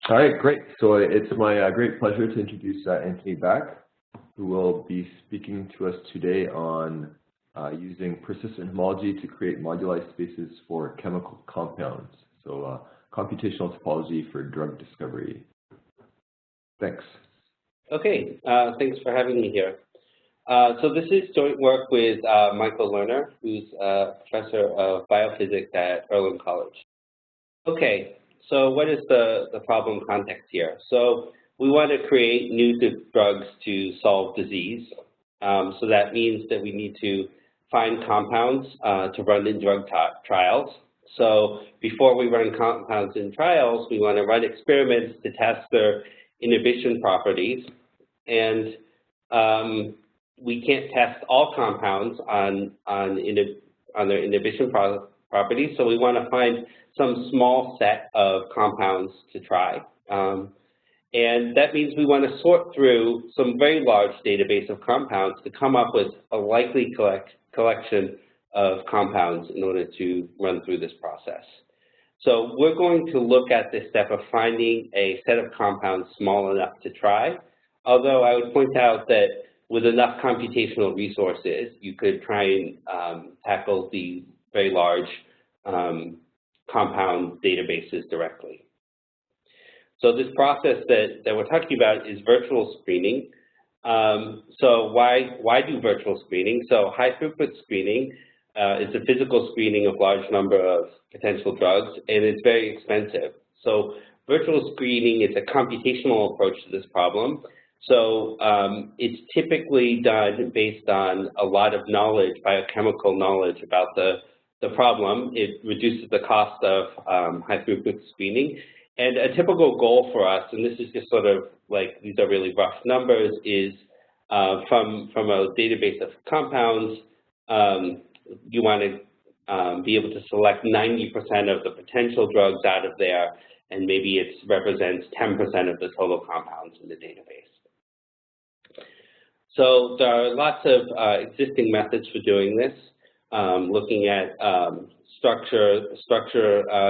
All right, great. So it's my great pleasure to introduce Anthony Back, who will be speaking to us today on using persistent homology to create moduli spaces for chemical compounds. So computational topology for drug discovery. Thanks. Okay, thanks for having me here. So this is joint work with Michael Lerner, who's a professor of biophysics at Earlham College. Okay, so what is the problem context here? So we want to create new drugs to solve disease. So that means that we need to find compounds to run in drug trials. So before we run compounds in trials, we want to run experiments to test their inhibition properties. And we can't test all compounds on their inhibition properties, so we want to find some small set of compounds to try. And that means we want to sort through some very large database of compounds to come up with a likely collection of compounds in order to run through this process. So we're going to look at this step of finding a set of compounds small enough to try, although I would point out that with enough computational resources, you could try and tackle the very large compound databases directly. So this process that we're talking about is virtual screening. So why do virtual screening? So high throughput screening is a physical screening of large number of potential drugs, and it's very expensive. So virtual screening is a computational approach to this problem. So it's typically done based on a lot of knowledge, biochemical knowledge about the problem. It reduces the cost of high throughput screening. And a typical goal for us, and this is just sort of like, these are really rough numbers, is from a database of compounds, you want to be able to select 90% of the potential drugs out of there, and maybe it represents 10% of the total compounds in the database. So there are lots of existing methods for doing this, looking at structure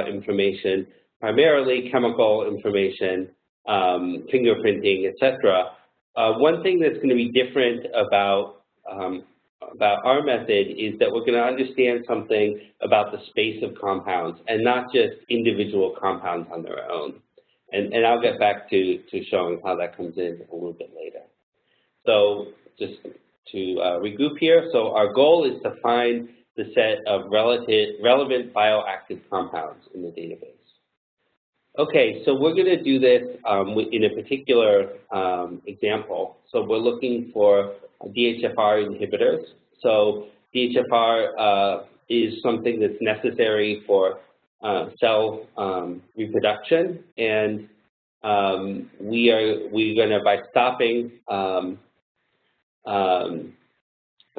information, primarily chemical information, fingerprinting, etc. One thing that's going to be different about our method is that we're going to understand something about the space of compounds and not just individual compounds on their own. And I'll get back to showing how that comes in a little bit later. So just to regroup here, so our goal is to find the set of relevant bioactive compounds in the database. Okay, so we're going to do this in a particular example. So we're looking for DHFR inhibitors. So DHFR is something that's necessary for cell reproduction, and we're going to, by stopping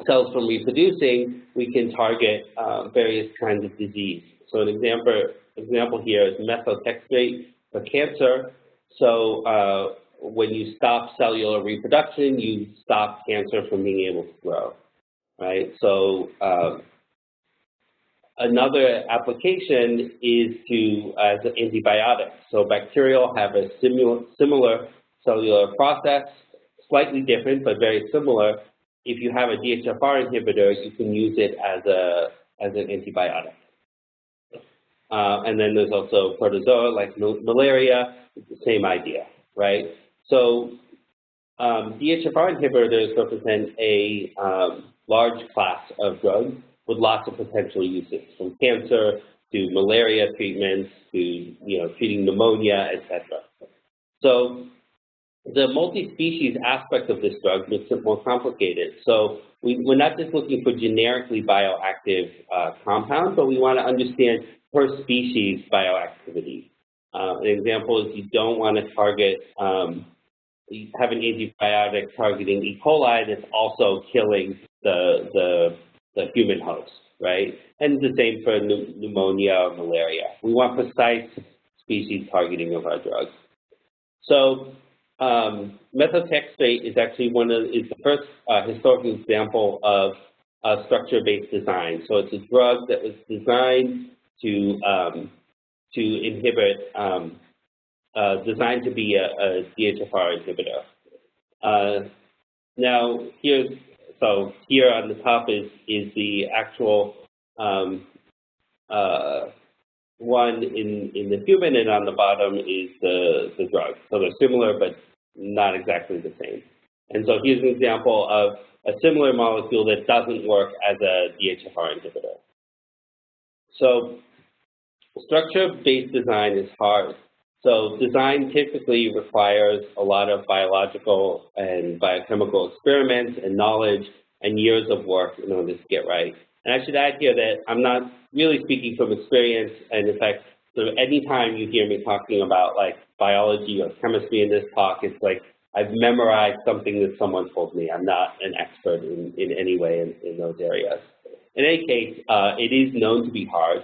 cells from reproducing, we can target various kinds of disease. So an example here is methotrexate for cancer. So when you stop cellular reproduction, you stop cancer from being able to grow, right? So another application is as an antibiotic. So bacterial have a similar cellular process, slightly different, but very similar. If you have a DHFR inhibitor, you can use it as an antibiotic. And then there's also protozoa, like malaria, it's the same idea, right? So DHFR inhibitors represent a large class of drugs with lots of potential uses, from cancer to malaria treatments to treating pneumonia, etc. So the multi-species aspect of this drug makes it more complicated. So we're not just looking for generically bioactive compounds, but we want to understand per species bioactivity. An example is you don't want to target, you have an antibiotic targeting E. coli that's also killing the human host, right? And the same for pneumonia or malaria. We want precise species targeting of our drugs. So methotrexate is actually the first historical example of structure-based design. So it's a drug that was designed to inhibit designed to be a DHFR inhibitor. Now, here on the top is the actual one in the human, and on the bottom is the drug. So they're similar, but not exactly the same. And so here's an example of a similar molecule that doesn't work as a DHFR inhibitor. So structure-based design is hard. So design typically requires a lot of biological and biochemical experiments and knowledge and years of work in order to get right. And I should add here that I'm not really speaking from experience, and in fact, sort of anytime you hear me talking about like biology or chemistry in this talk, it's like I've memorized something that someone told me. I'm not an expert in any way in those areas. In any case, it is known to be hard.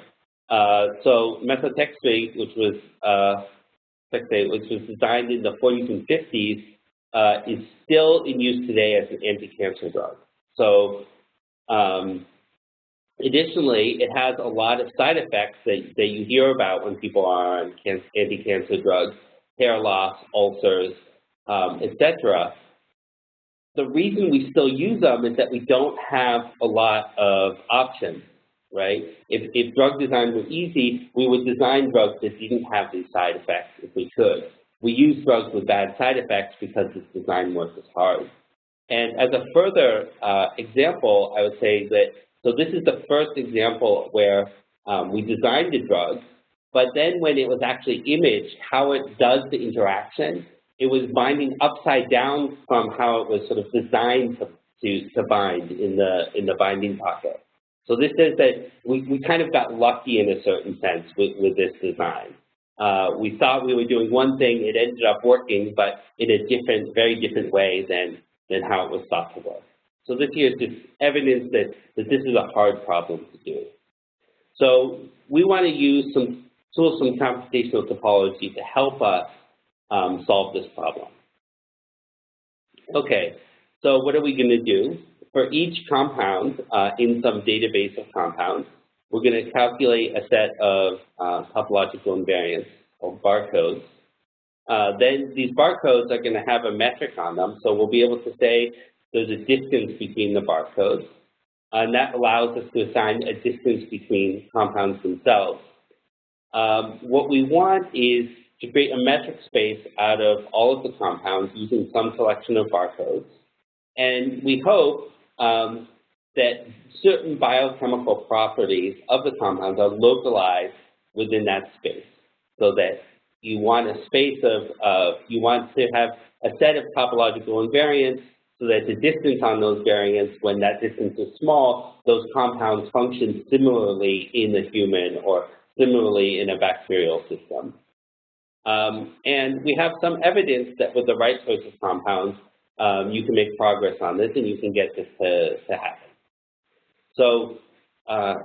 So methotrexate, which was designed in the 40s and 50s, is still in use today as an anti-cancer drug. So additionally, it has a lot of side effects that you hear about when people are on anti-cancer drugs: hair loss, ulcers, etc. The reason we still use them is that we don't have a lot of options, right? If drug design were easy, we would design drugs that didn't have these side effects if we could. We use drugs with bad side effects because this design work is hard. And as a further example, I would say that, so this is the first example where we designed the drug, but then when it was actually imaged, how it does the interaction, it was binding upside down from how it was sort of designed to bind in the binding pocket. So this says that we kind of got lucky in a certain sense with this design. We thought we were doing one thing, it ended up working, but in a very different way than how it was thought to work. So this here is just evidence that this is a hard problem to do. So we want to use some tools from computational topology to help us solve this problem. Okay, so what are we going to do? For each compound in some database of compounds, we're going to calculate a set of topological invariants called barcodes. Then these barcodes are going to have a metric on them, so we'll be able to say there's a distance between the barcodes, and that allows us to assign a distance between compounds themselves. What we want is to create a metric space out of all of the compounds using some selection of barcodes, and we hope that certain biochemical properties of the compounds are localized within that space, so that you want a space you want to have a set of topological invariants so that the distance on those variants, when that distance is small, those compounds function similarly in the human or similarly in a bacterial system. And we have some evidence that with the right choice of compounds, you can make progress on this and you can get this to happen. So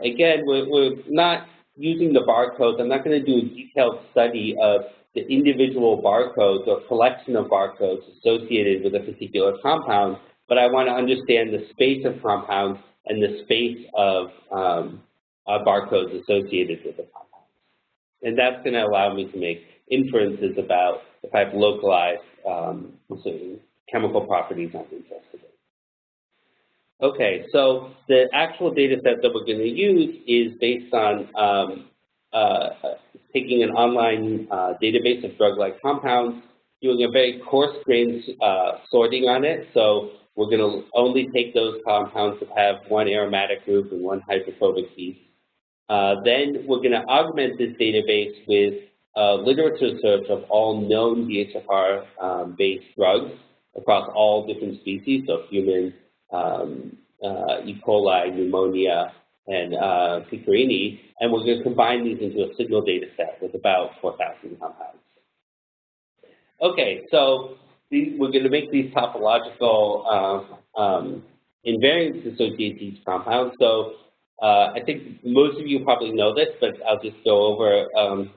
again, we're not using the barcodes. I'm not going to do a detailed study of the individual barcodes or collection of barcodes associated with a particular compound, but I want to understand the space of compounds and the space of barcodes associated with the compounds. And that's going to allow me to make inferences about if I've localized certain chemical properties I'm interested in. Okay, so the actual data set that we're going to use is based on taking an online database of drug-like compounds, doing a very coarse-grained sorting on it. So we're going to only take those compounds that have one aromatic group and one hydrophobic piece. Then we're going to augment this database with literature search of all known DHFR-based drugs across all different species, so human, E. coli, pneumonia, and picarini, and we're going to combine these into a signal data set with about 4,000 compounds. Okay, so we're going to make these topological invariants associated with these compounds. So I think most of you probably know this, but I'll just go over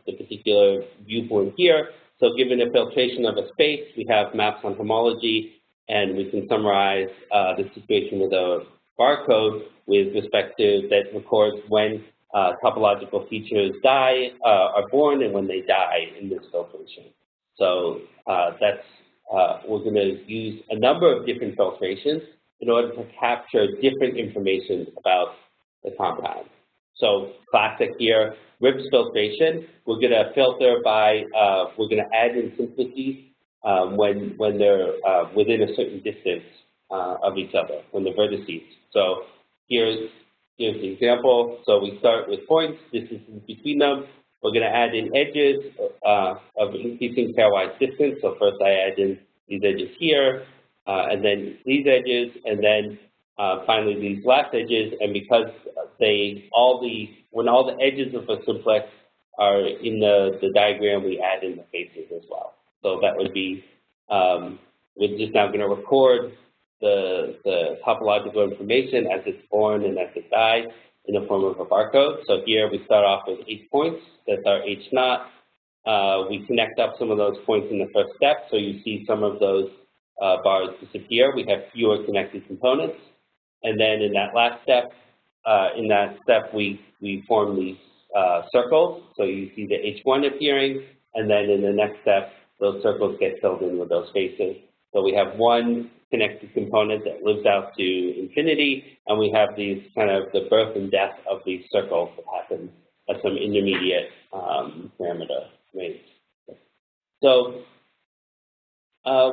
the particular viewpoint here. So given a filtration of a space, we have maps on homology, and we can summarize the situation with a barcode with respect to that records when topological features are born and when they die in this filtration. So we're going to use a number of different filtrations in order to capture different information about the compound. So classic here, RIPS filtration, we're going to filter by, we're going to add in simplices when they're within a certain distance of each other, when the vertices. So here's the example. So we start with points, distances between them. We're going to add in edges of increasing pairwise distance. So first I add in these edges here, and then these edges, and then finally these last edges. And because when all the edges of a simplex are in the diagram, we add in the faces as well. So that would be, we're just now going to record the topological information as it's born and as it dies in the form of a barcode. So here we start off with 8 points. That's our H0. We connect up some of those points in the first step. So you see some of those bars disappear. We have fewer connected components. And then in that last step, we form these circles. So you see the H1 appearing. And then in the next step, those circles get filled in with those faces. So we have one connected component that lives out to infinity, and we have these kind of the birth and death of these circles that happen at some intermediate parameter range. So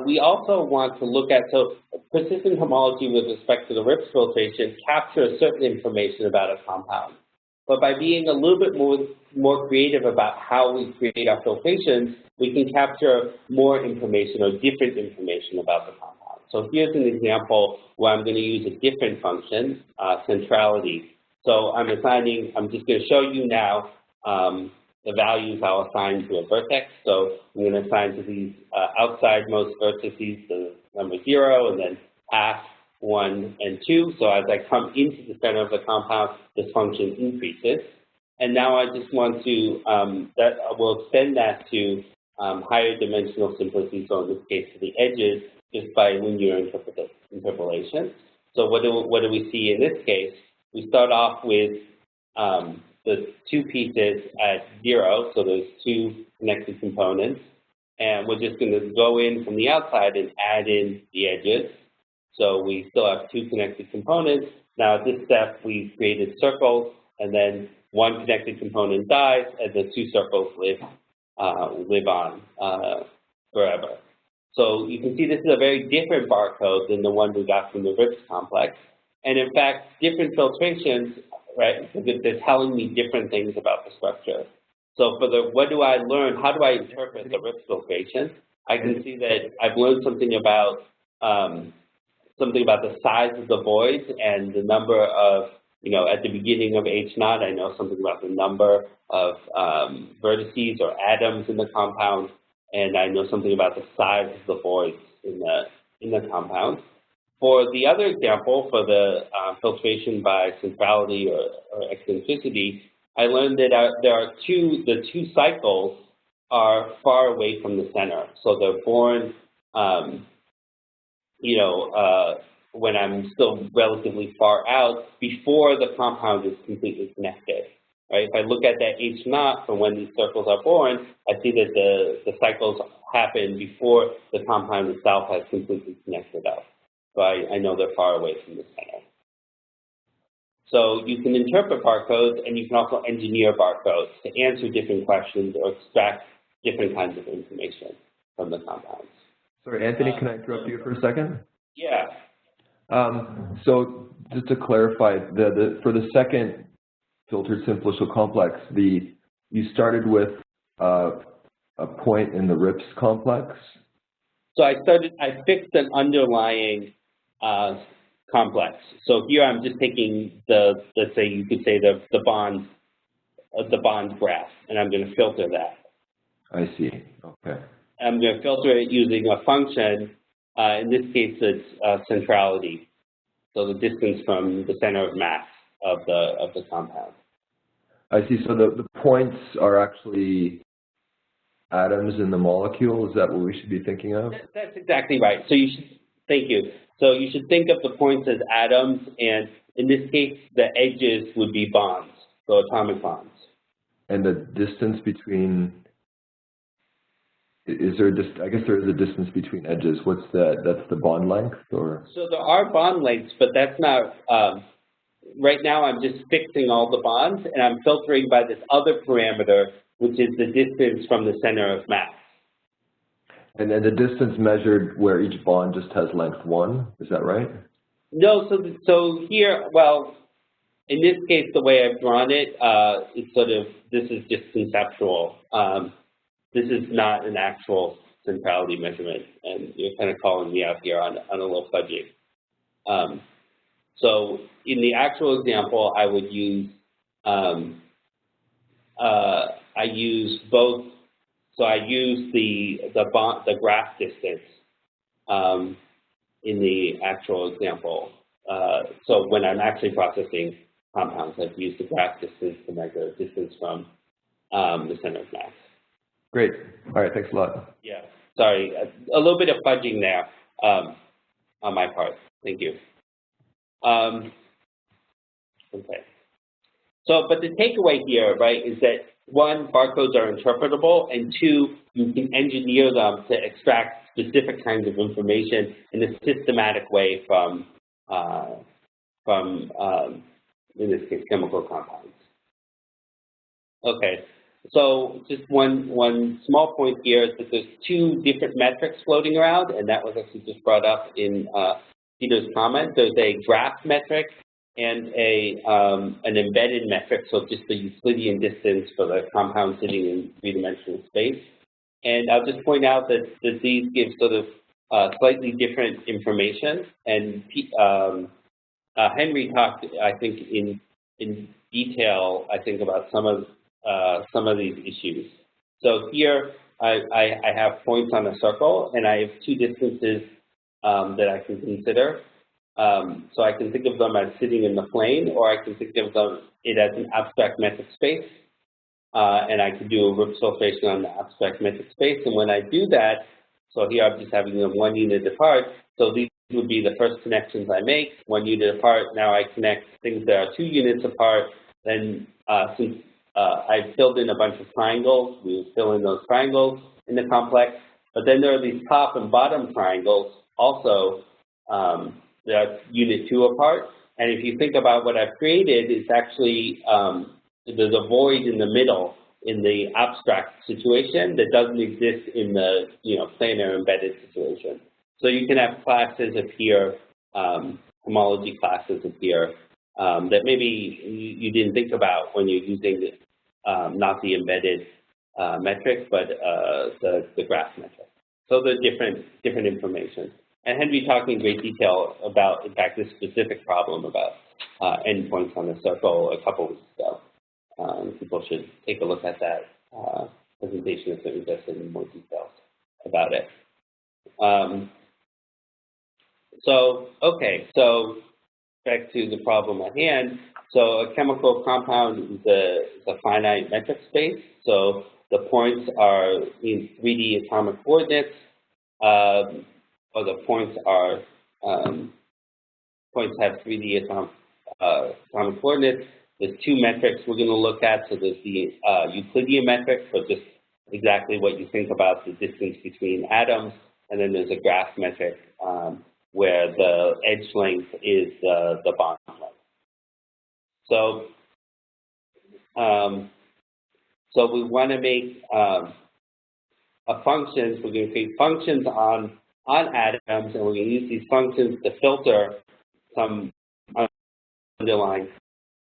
we also want to look at, so persistent homology with respect to the RIPS filtration captures certain information about a compound. But by being a little bit more creative about how we create our filtrations, we can capture more information or different information about the compound. So here's an example where I'm going to use a different function, centrality. So I'm just going to show you now the values I'll assign to a vertex. So I'm going to assign to these outsidemost vertices the number 0, and then half, 1, and 2. So as I come into the center of the compound, this function increases. And now I just want to, we'll extend that to higher dimensional simplicity, so in this case to the edges, just by linear interpolation. So what do we see in this case? We start off with the 2 pieces at 0, so there's 2 connected components. And we're just going to go in from the outside and add in the edges. So we still have 2 connected components. Now at this step, we've created circles, and then 1 connected component dies, and the 2 circles live on forever. So you can see this is a very different barcode than the one we got from the RIPS complex. And in fact, different filtrations, right, because they're telling me different things about the structure. So for the what do I learn, how do I interpret the RIPS filtration? I can see that I've learned something about the size of the voids and the number of, at the beginning of H0, I know something about the number of vertices or atoms in the compound, and I know something about the size of the voids in the compound. For the other example, for the filtration by centrality or eccentricity, I learned that the 2 cycles are far away from the center. So they're born, when I'm still relatively far out, before the compound is completely connected. Right? If I look at that H0 from when these circles are born, I see that the cycles happen before the compound itself has completely connected up. So I know they're far away from the center. So you can interpret barcodes, and you can also engineer barcodes to answer different questions or extract different kinds of information from the compounds. Sorry, Anthony, can I interrupt you for a second? Yeah. So just to clarify, for the second filtered simplicial complex, you started with a point in the RIPS complex? So I fixed an underlying complex. So here I'm just taking let's say you could say the bond graph, and I'm going to filter that. I see. Okay. I'm going to filter it using a function. In this case, it's centrality, so the distance from the center of mass of the compound. I see. So the points are actually atoms in the molecule. Is that what we should be thinking of? That's exactly right. So thank you. So you should think of the points as atoms, and in this case, the edges would be bonds, so atomic bonds. And the distance between Is there I guess there is a distance between edges. What's that's the bond length, or? So there are bond lengths, but that's not, right now I'm just fixing all the bonds, and I'm filtering by this other parameter, which is the distance from the center of mass. And then the distance measured where each bond just has length 1, is that right? No, so here, well, in this case, the way I've drawn it, it's sort of, this is just conceptual. This is not an actual centrality measurement, and you're kind of calling me out here on a little fudging. So in the actual example, I would use, I use both, so I use the graph distance in the actual example. So when I'm actually processing compounds, I've used the graph distance to measure distance from the center of mass. Great. All right, thanks a lot. Yeah, sorry, a little bit of fudging there on my part. Thank you. Okay. So, but the takeaway here, right, is that 1, barcodes are interpretable, and 2, you can engineer them to extract specific kinds of information in a systematic way from in this case, chemical compounds. Okay. So just one small point here is that there's 2 different metrics floating around, and that was actually just brought up in Peter's comment. There's a graph metric and an embedded metric, so just the Euclidean distance for the compound sitting in 3-dimensional space. And I'll just point out that these give sort of slightly different information. And Henry talked, I think, in detail, I think, about some of these issues. So here I have points on a circle, and I have 2 distances that I can consider. So I can think of them as sitting in the plane, or I can think of it as an abstract metric space. And I could do a Rooks filtration on the abstract metric space. And when I do that, so here I'm just having them 1 unit apart. So these would be the first connections I make, 1 unit apart. Now I connect things that are 2 units apart. Then since I filled in a bunch of triangles, we would fill in those triangles in the complex. But then there are these top and bottom triangles also that are unit 2 apart. And if you think about what I've created, it's actually there's a void in the middle in the abstract situation that doesn't exist in the planar embedded situation. So you can have classes appear, homology classes appear that maybe you didn't think about when you're using not the embedded metric, but the graph metric. So they're different information. And Henry talked in great detail about, in fact, this specific problem about endpoints on the circle a couple weeks ago. People should take a look at that presentation if they're interested in more details about it. So back to the problem at hand. So a chemical compound is a finite metric space. So the points are in 3D atomic coordinates, or the points are points have 3D atomic coordinates. There's 2 metrics we're going to look at. So there's the Euclidean metric, so just exactly what you think about the distance between atoms, and then there's a graph metric where the edge length is the bond length. So so we want to make functions. We're going to create functions on atoms, and we're going to use these functions to filter some underlying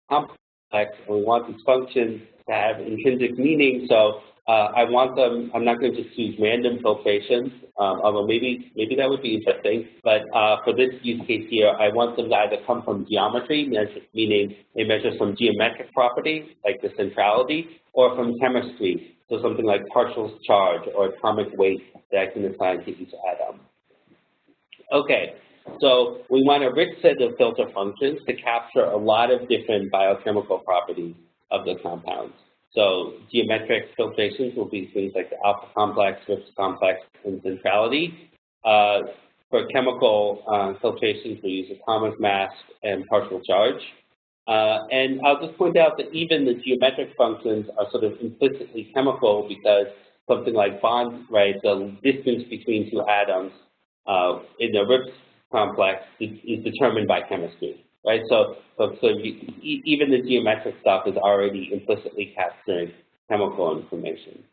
complex, and we want these functions to have intrinsic meaning. So I want them, I'm not going to just use random filtrations, although maybe that would be interesting. But for this use case here, I want them to either come from geometry, meaning they measure some geometric properties, like the centrality, or from chemistry, so something like partial charge or atomic weight that I can assign to each atom. Okay. So we want a rich set of filter functions to capture a lot of different biochemical properties of the compounds. So geometric filtrations will be things like the alpha complex, Rooks complex, and centrality. For chemical filtrations, we use atomic mass and partial charge. And I'll just point out that even the geometric functions are sort of implicitly chemical because something like bond, right, the distance between two atoms in the RIPS complex is determined by chemistry, right? So even the geometric stuff is already implicitly capturing chemical information.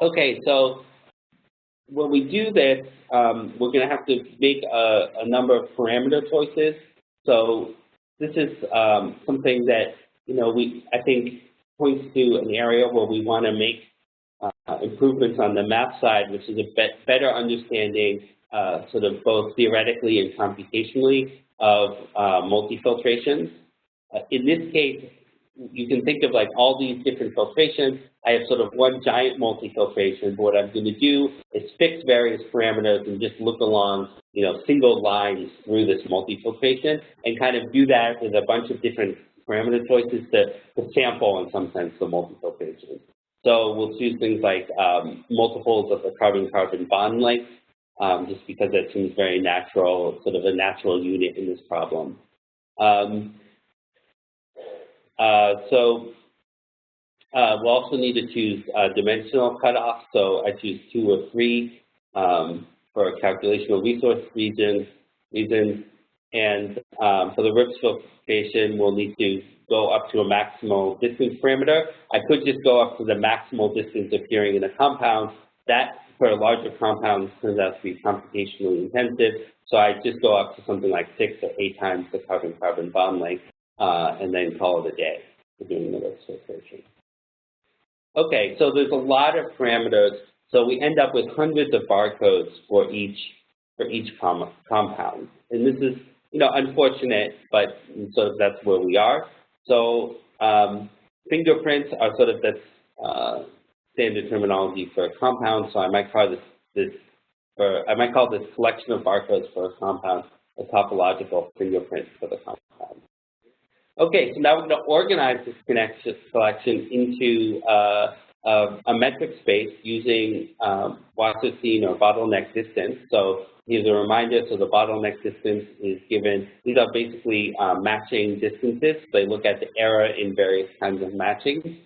Okay, so when we do this, we're going to have to make a number of parameter choices. So this is something that, I think points to an area where we want to make improvements on the map side, which is a better understanding sort of both theoretically and computationally of multifiltrations. In this case, you can think of like all these different filtrations. I have sort of one giant multifiltration, but what I'm going to do is fix various parameters and just look along, single lines through this multifiltration and kind of do that with a bunch of different parameter choices to sample, in some sense, the multifiltration. So we'll choose things like multiples of the carbon-carbon bond length, just because that seems very natural, sort of a natural unit in this problem. We'll also need to choose dimensional cutoff. So I choose 2 or 3 for calculational resource reasons. And for the RIPS filtration, we'll need to go up to a maximal distance parameter. I could just go up to the maximal distance appearing in a compound. That, for larger compounds, turns out to be computationally intensive. So I just go up to something like 6 or 8 times the carbon-carbon bond length, and then call it a day for doing the RIPS filtration. Okay, so there's a lot of parameters. So we end up with hundreds of barcodes for each compound. And this is, unfortunate, but sort of that's where we are. So fingerprints are sort of that's standard terminology for a compound. So I might call this collection of barcodes for a compound a topological fingerprint for the compound. Okay, so now we're going to organize this collection into a metric space using Wasserstein or bottleneck distance. So here's a reminder, so the bottleneck distance is given, these are basically matching distances. They look at the error in various kinds of matching.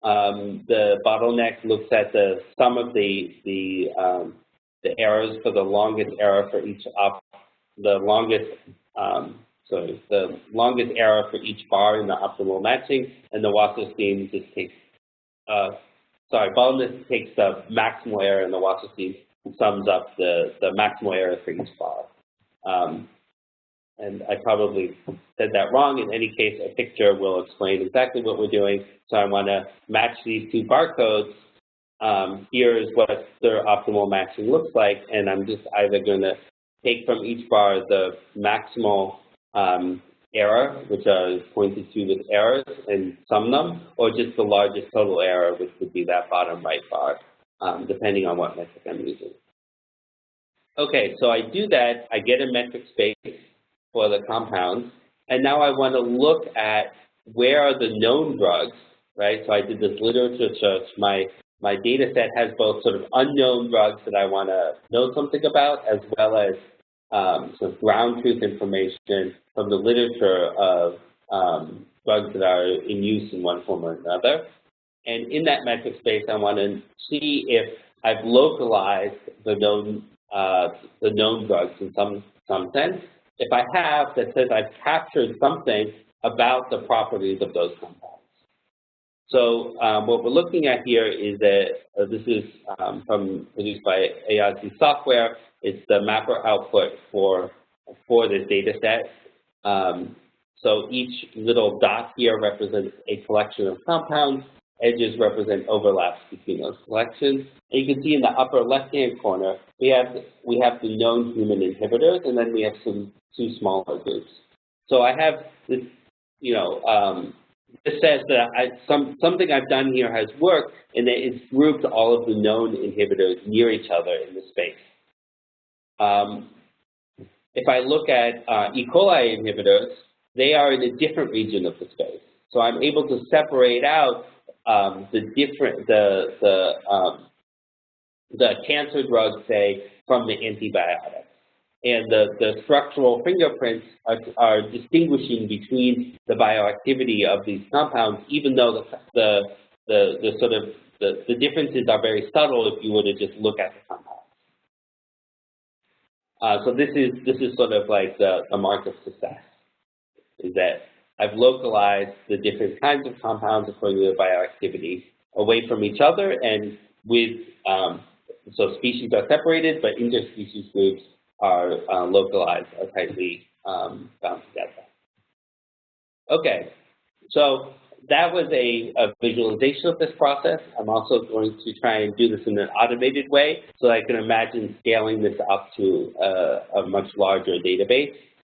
The bottleneck looks at the sum of the errors for the longest error for each the longest error for each bar in the optimal matching, and the Wasserstein just takes, bottleneck takes the maximal error, and the Wasserstein sums up the maximal error for each bar. And I probably said that wrong. In any case, a picture will explain exactly what we're doing. So I want to match these 2 barcodes. Here is what their optimal matching looks like, and I'm just either going to take from each bar the maximal error, which is pointed to with errors, and sum them, or just the largest total error, which would be that bottom right bar, depending on what metric I'm using. Okay, so I do that, I get a metric space for the compounds, and now I want to look at where are the known drugs, right? So I did this literature search. My data set has both sort of unknown drugs that I want to know something about, as well as sort of ground truth information from the literature of drugs that are in use in one form or another. And in that metric space, I want to see if I've localized the known drugs in some sense. If I have, that says I've captured something about the properties of those compounds. So what we're looking at here is that this is produced by AIC software. It's the mapper output for this data set. So each little dot here represents a collection of compounds. Edges represent overlaps between those collections. And you can see in the upper left-hand corner, we have the known human inhibitors, and then we have 2 smaller groups. So I have this, this says that something I've done here has worked, and that it's grouped all of the known inhibitors near each other in the space. If I look at E. coli inhibitors, they are in a different region of the space. So I'm able to separate out the cancer drugs, say, from the antibiotics. and the structural fingerprints are distinguishing between the bioactivity of these compounds, even though the differences are very subtle if you were to just look at the compounds. So this is sort of like the mark of success, is that I've localized the different kinds of compounds according to their bioactivity away from each other, and with so species are separated, but interspecies groups are localized, are tightly bound together. Okay, so that was a visualization of this process. I'm also going to try and do this in an automated way so that I can imagine scaling this up to a much larger database.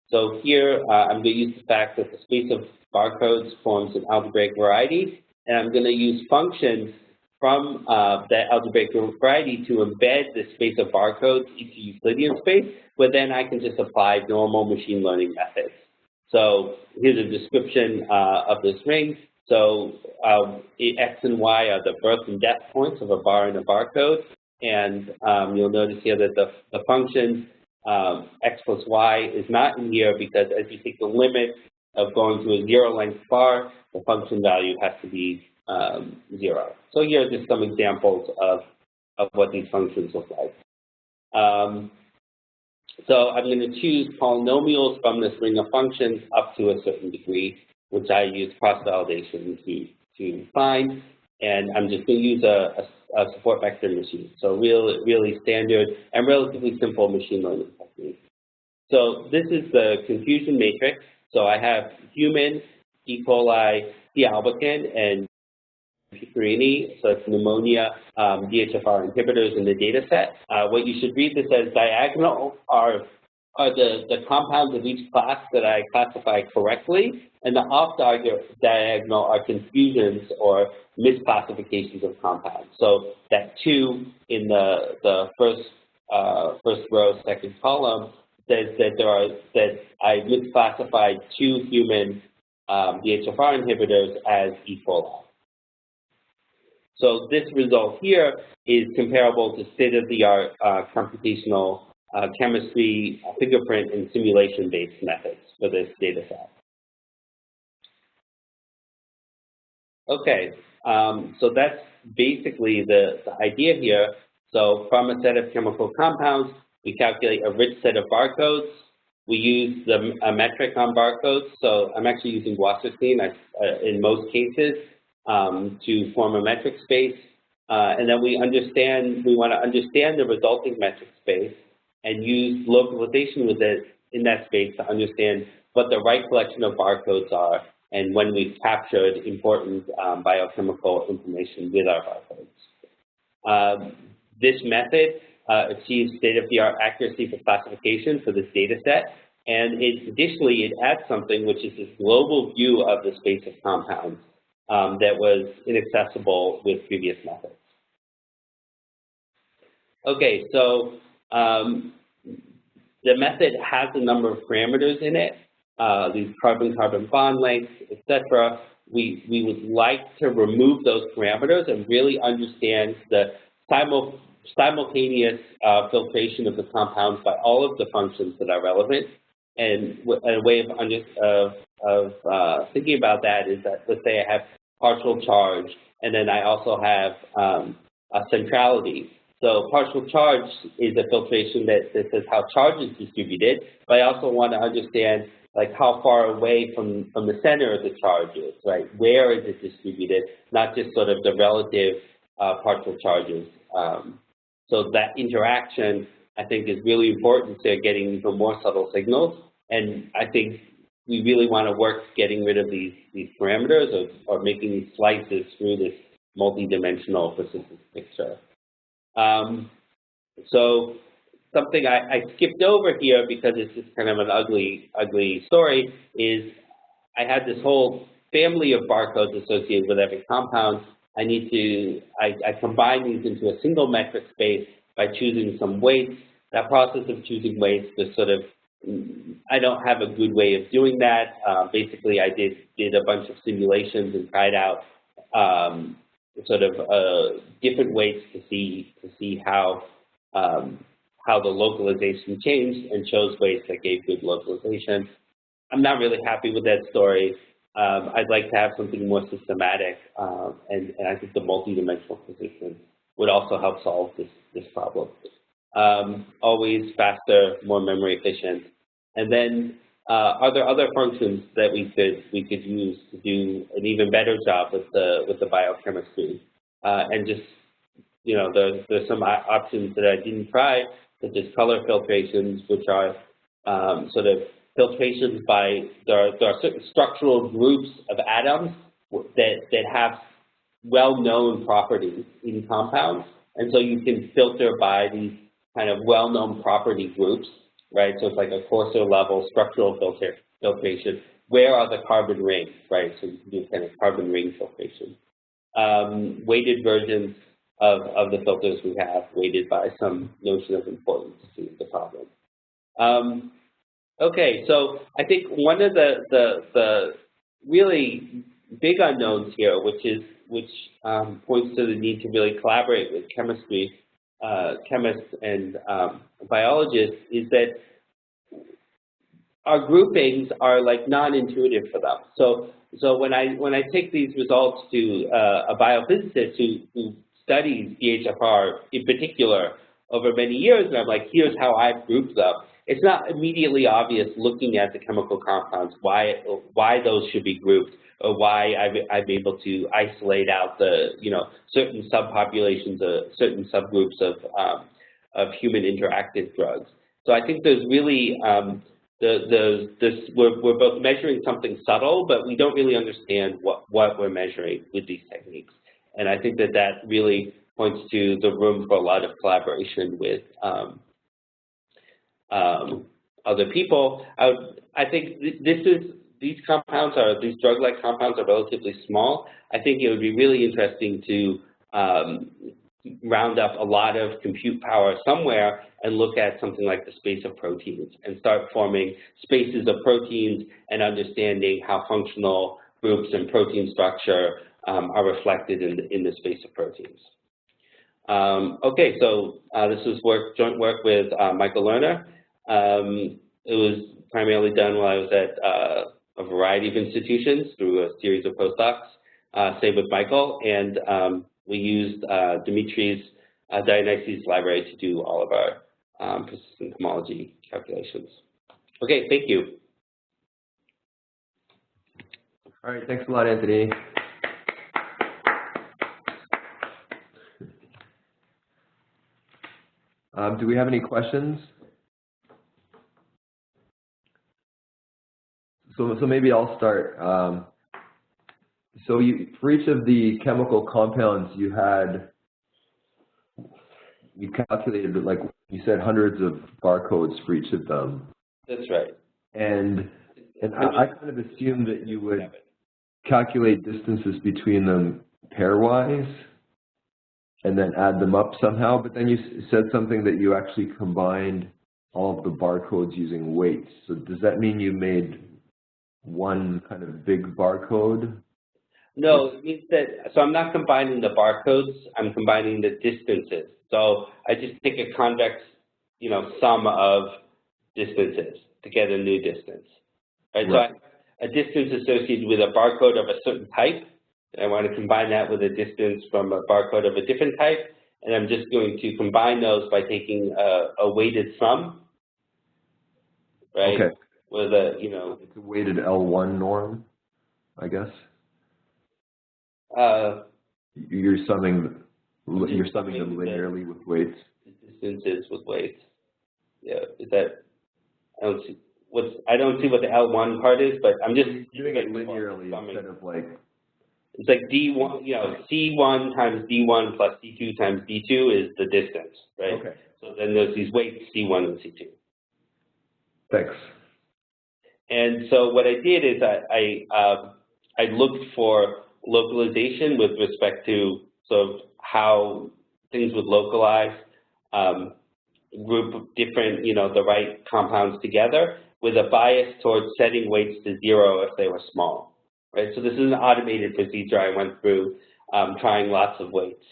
So here, I'm going to use the fact that the space of barcodes forms an algebraic variety, and I'm going to use functions from that algebraic variety to embed the space of barcodes into Euclidean space, where then I can just apply normal machine learning methods. So here's a description of this ring. So X and Y are the birth and death points of a bar and a barcode, and you'll notice here that the function X plus Y is not in here because as you take the limit of going to a zero-length bar, the function value has to be 0. So here are just some examples of what these functions look like. So I'm going to choose polynomials from this ring of functions up to a certain degree, which I use cross-validation to find, and I'm just going to use a support vector machine. So really standard and relatively simple machine learning technique. So this is the confusion matrix. So I have human, E. coli, C. albicans, and Piperini, so it's pneumonia, DHFR inhibitors in the data set. What you should read this as diagonal are the compounds of each class that I classify correctly, and the off diagonal are confusions or misclassifications of compounds. So that 2 in the first row, second column says that I misclassified 2 human DHFR inhibitors as E. coli. So this result here is comparable to state-of-the-art computational chemistry, fingerprint, and simulation-based methods for this data set. Okay, so that's basically the idea here. So from a set of chemical compounds, we calculate a rich set of barcodes. We use a metric on barcodes. So I'm actually using Wasserstein in most cases to form a metric space. And then we want to understand the resulting metric space and use localization with it in that space to understand what the right collection of barcodes are and when we've captured important biochemical information with our barcodes. This method achieves state-of-the-art accuracy for classification for this data set, and additionally, it adds something which is this global view of the space of compounds that was inaccessible with previous methods. Okay, so the method has a number of parameters in it, these carbon-carbon bond lengths, etc. We would like to remove those parameters and really understand the simultaneous filtration of the compounds by all of the functions that are relevant. And a way of thinking about that is that, let's say I have partial charge, and then I also have a centrality. So partial charge is a filtration that says how charge is distributed, but I also want to understand like how far away from the center of the charge is, right? Where is it distributed, not just sort of the relative partial charges. So that interaction, I think, is really important to getting even more subtle signals. And I think we really want to work getting rid of these parameters or making these slices through this multi-dimensional persistence picture. So something I skipped over here because it's just kind of an ugly story is I had this whole family of barcodes associated with every compound. I combine these into a single metric space by choosing some weights. That process of choosing weights is sort of, I don't have a good way of doing that. Basically, I did a bunch of simulations and tried out sort of different weights to see how how the localization changed and chose weights that gave good localization. I'm not really happy with that story. I'd like to have something more systematic, and I think the multidimensional position would also help solve this problem. Always faster, more memory efficient. And then are there other functions that we could use to do an even better job with the biochemistry? And just, you know, there's some options that I didn't try, such as color filtrations, which are sort of filtrations by, there are certain structural groups of atoms that have well-known properties in compounds, and so you can filter by these kind of well-known property groups, right? So it's like a coarser level structural filtration. Where are the carbon rings, right? So you can do kind of carbon ring filtration. Weighted versions of the filters we have, weighted by some notion of importance to the problem. Okay, so I think one of the really big unknowns here, which points to the need to really collaborate with chemists and biologists, is that our groupings are like non-intuitive for them. So when I take these results to a biophysicist who studies DHFR in particular over many years, and I'm like, here's how I've grouped them. It's not immediately obvious looking at the chemical compounds why those should be grouped, or why I'm able to isolate out the, you know, certain subpopulations, certain subgroups of human interactive drugs. So I think there's really we're both measuring something subtle, but we don't really understand what we're measuring with these techniques. And I think that really points to the room for a lot of collaboration with other people. I think these drug-like compounds are relatively small. I think it would be really interesting to round up a lot of compute power somewhere and look at something like the space of proteins and start forming spaces of proteins and understanding how functional groups and protein structure are reflected in the space of proteins. Okay, so this is joint work with Michael Lerner. It was primarily done while I was at a variety of institutions through a series of postdocs, same with Michael, and we used Dimitri's Dionysus library to do all of our persistent homology calculations. Okay, thank you. All right, thanks a lot, Anthony. Do we have any questions? So maybe I'll start. So for each of the chemical compounds you calculated, like you said, hundreds of barcodes for each of them. That's right. And I kind of assumed that you would calculate distances between them pairwise and then add them up somehow, but then you said something that you actually combined all of the barcodes using weights. So does that mean you made one kind of big barcode? No, it means that, so I'm not combining the barcodes, I'm combining the distances. So I just take a convex, you know, sum of distances to get a new distance. Right? So I have a distance associated with a barcode of a certain type, and I want to combine that with a distance from a barcode of a different type, and I'm just going to combine those by taking a weighted sum, right? Okay. With a, you know, it's a weighted L1 norm, I guess. You're summing them linearly with weights. Distances with weights. Yeah, is that? I don't see what the L1 part is, but I'm just doing it linearly instead of like. It's like D1, you know, C1 times D1 plus C2 times D2 is the distance, right? Okay. So then there's these weights C1 and C2. Thanks. And so what I did is I looked for localization with respect to sort of how things would localize, group different, you know, the right compounds together with a bias towards setting weights to 0 if they were small, right? So this is an automated procedure I went through trying lots of weights.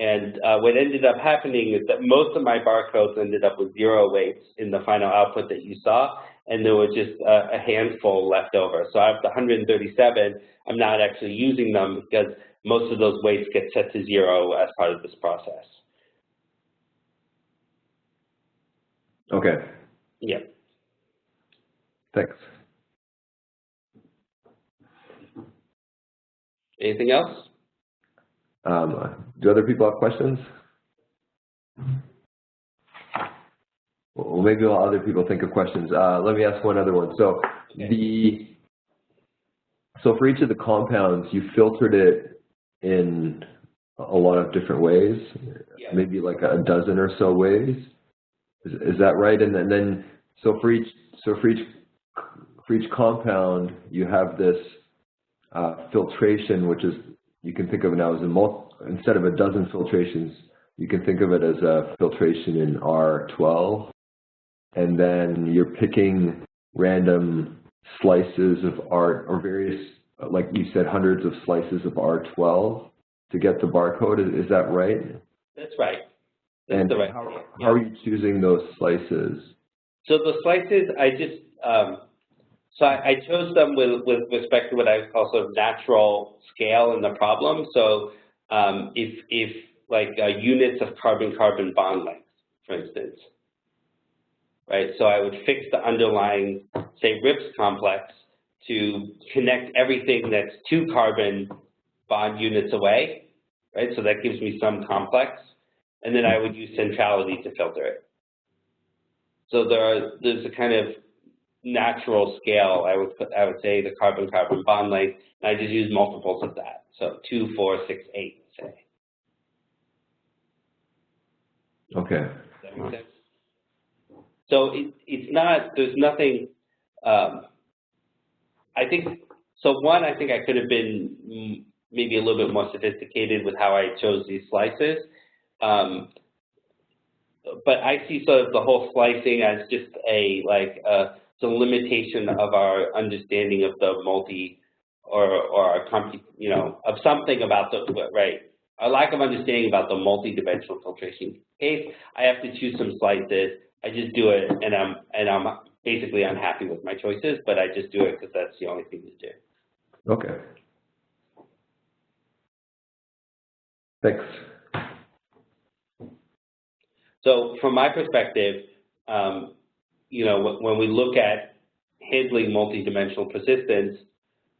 And what ended up happening is that most of my barcodes ended up with 0 weights in the final output that you saw, and there were just a handful left over. So out of the 137, I'm not actually using them because most of those weights get set to 0 as part of this process. Okay. Yeah. Thanks. Anything else? Do other people have questions? Well, maybe while other people think of questions, let me ask one other one. So okay. So for each of the compounds, you filtered it in a lot of different ways, yeah. Maybe like a dozen or so ways. Is that right? And then so for each compound, you have this filtration, which is, you can think of it now as instead of a dozen filtrations, you can think of it as a filtration in R12. And then you're picking random slices of R, or various, like you said, hundreds of slices of R12 to get the barcode. Is that right? That's right. That's and right. How are you choosing those slices? So the slices, I just, so I chose them with respect to what I would call sort of natural scale in the problem. So if like units of carbon-carbon bond length, for instance, right? So I would fix the underlying, say, RIPS complex to connect everything that's 2 carbon bond units away, right? So that gives me some complex, and then I would use centrality to filter it. So there's a kind of natural scale, I would say, the carbon-carbon bond length, and I just use multiples of that. So 2, 4, 6, 8, say. Okay. Does that make sense? So it's not, there's nothing, I think, so one, I think I could have been maybe a little bit more sophisticated with how I chose these slices. But I see sort of the whole slicing as just it's a limitation of our understanding of the multi, or our, you know, of something about the, right, a lack of understanding about the multi-dimensional filtration case. I have to choose some slices. I just do it, and I'm basically unhappy with my choices, but I just do it because that's the only thing to do. Okay. Thanks. So from my perspective, you know, when we look at handling multidimensional persistence,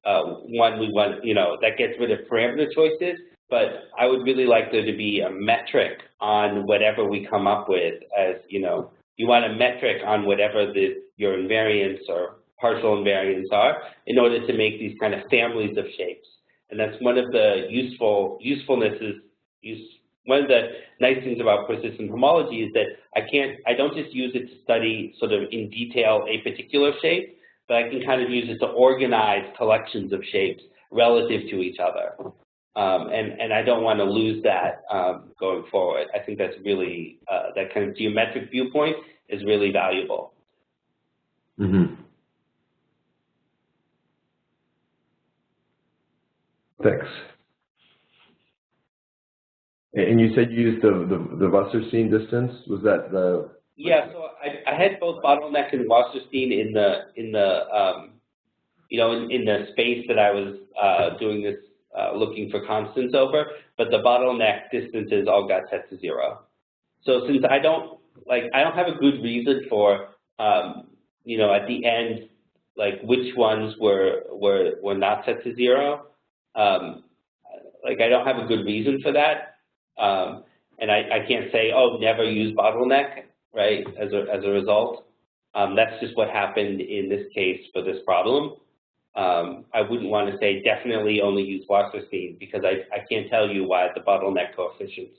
one, we want, you know, that gets rid of parameter choices, but I would really like there to be a metric on whatever we come up with as, you know, you want a metric on whatever your invariants or partial invariants are in order to make these kind of families of shapes. And that's one of the one of the nice things about persistent homology is that I don't just use it to study sort of in detail a particular shape, but I can kind of use it to organize collections of shapes relative to each other. And I don't want to lose that going forward. I think that's really, that kind of geometric viewpoint is really valuable. Mm-hmm. Thanks. And you said you used the Wasserstein distance. Was that the? Yeah. So I had both bottleneck and Wasserstein in the you know, in the space that I was doing this looking for constants over, but the bottleneck distances all got set to 0. So since I don't have a good reason for you know, at the end, like which ones were not set to 0. Like I don't have a good reason for that. And I can't say, oh, never use bottleneck, right, as a result. That's just what happened in this case for this problem. I wouldn't want to say definitely only use Wasserstein because I can't tell you why the bottleneck coefficients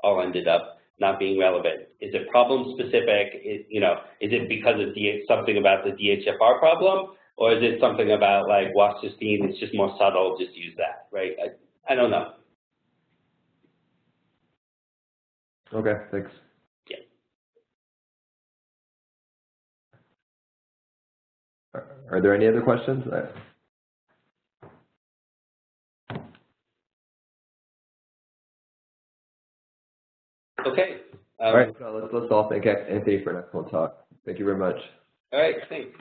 all ended up not being relevant. Is it problem specific? You know, is it because of something about the DHFR problem? Or is it something about like Wasserstein, it's just more subtle, just use that, right? I don't know. Okay, thanks. Yeah. Are there any other questions? Okay. All right, let's all thank Anthony for an excellent talk. Thank you very much. All right, thanks.